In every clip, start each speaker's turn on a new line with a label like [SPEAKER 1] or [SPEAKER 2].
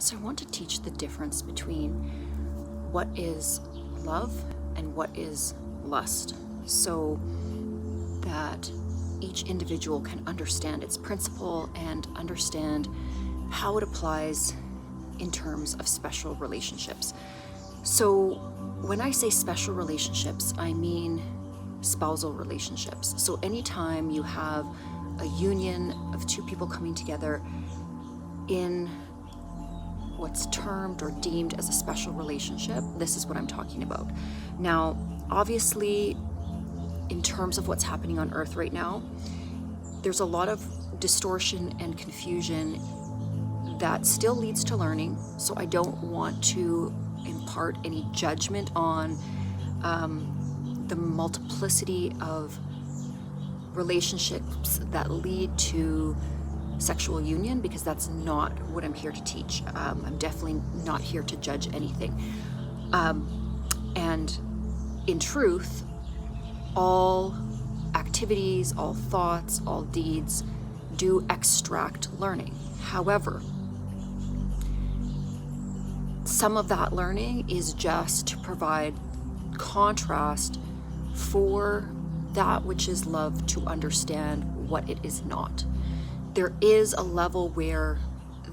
[SPEAKER 1] So I want to teach the difference between what is love and what is lust, so that each individual can understand its principle and understand how it applies in terms of special relationships. So when I say special relationships, I mean spousal relationships. So anytime you have a union of two people coming together in what's termed or deemed as a special relationship, this is what I'm talking about. Now, obviously, in terms of what's happening on Earth right now, there's a lot of distortion and confusion that still leads to learning. So I don't want to impart any judgment on the multiplicity of relationships that lead to sexual union, because that's not what I'm here to teach. I'm definitely not here to judge anything. And in truth, all activities, all thoughts, all deeds do extract learning. However, some of that learning is just to provide contrast for that which is love to understand what it is not. There is a level where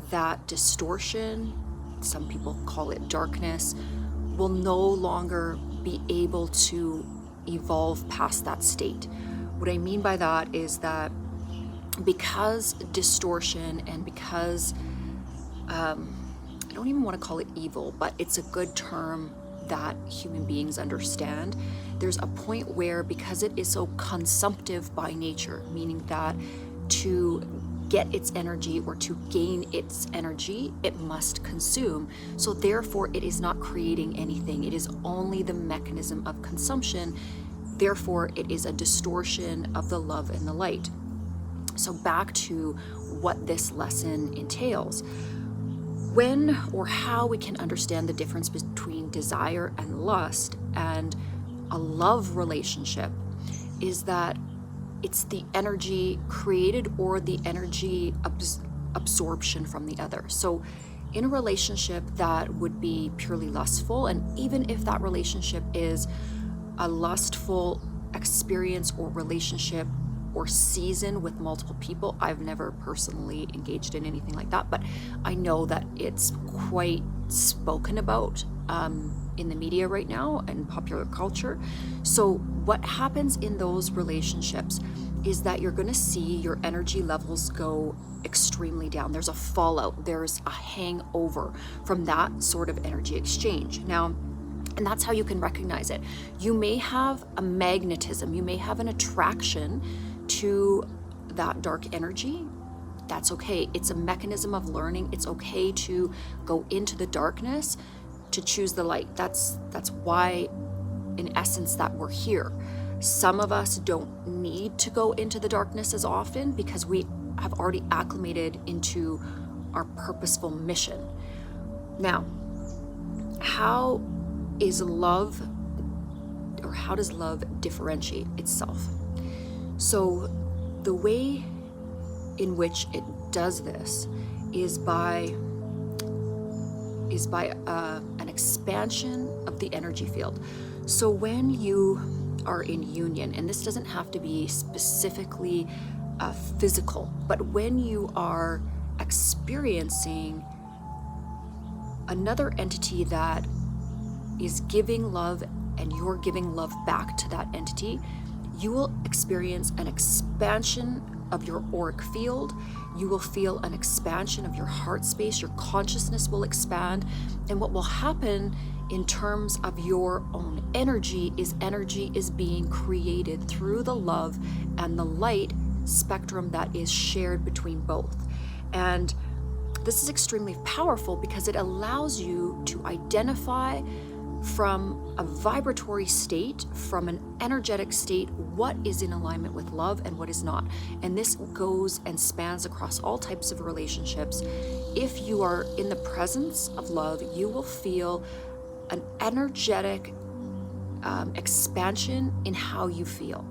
[SPEAKER 1] that distortion, some people call it darkness, will no longer be able to evolve past that state. What I mean by that is that because distortion and because, I don't even want to call it evil, but it's a good term that human beings understand, there's a point where, because it is so consumptive by nature, meaning that to get its energy or to gain its energy, it must consume. So therefore, it is not creating anything. It is only the mechanism of consumption. Therefore, it is a distortion of the love and the light. So back to what this lesson entails. When or how we can understand the difference between desire and lust and a love relationship is that it's the energy created or the energy absorption from the other. So in a relationship that would be purely lustful, and even if that relationship is a lustful experience or relationship or season with multiple people, I've never personally engaged in anything like that, but I know that it's quite spoken about in the media right now and popular culture. So what happens in those relationships is that you're going to see your energy levels go extremely down. There's a fallout, there's a hangover from that sort of energy exchange. Now, and that's how you can recognize it. You may have a magnetism, you may have an attraction to that dark energy. That's okay. It's a mechanism of learning. It's okay to go into the darkness to choose the light. That's why, in essence, that we're here. Some of us don't need to go into the darkness as often because we have already acclimated into our purposeful mission. Now, how does love differentiate itself? So the way in which it does this is by an expansion of the energy field. So when you are in union, and this doesn't have to be specifically physical, but when you are experiencing another entity that is giving love and you're giving love back to that entity, you will experience an expansion of your auric field. You will feel an expansion of your heart space. Your consciousness will expand. And what will happen in terms of your own energy is being created through the love and the light spectrum that is shared between both. And this is extremely powerful because it allows you to identify from a vibratory state, from an energetic state, what is in alignment with love and what is not. And this goes and spans across all types of relationships. If you are in the presence of love, you will feel an energetic expansion in how you feel.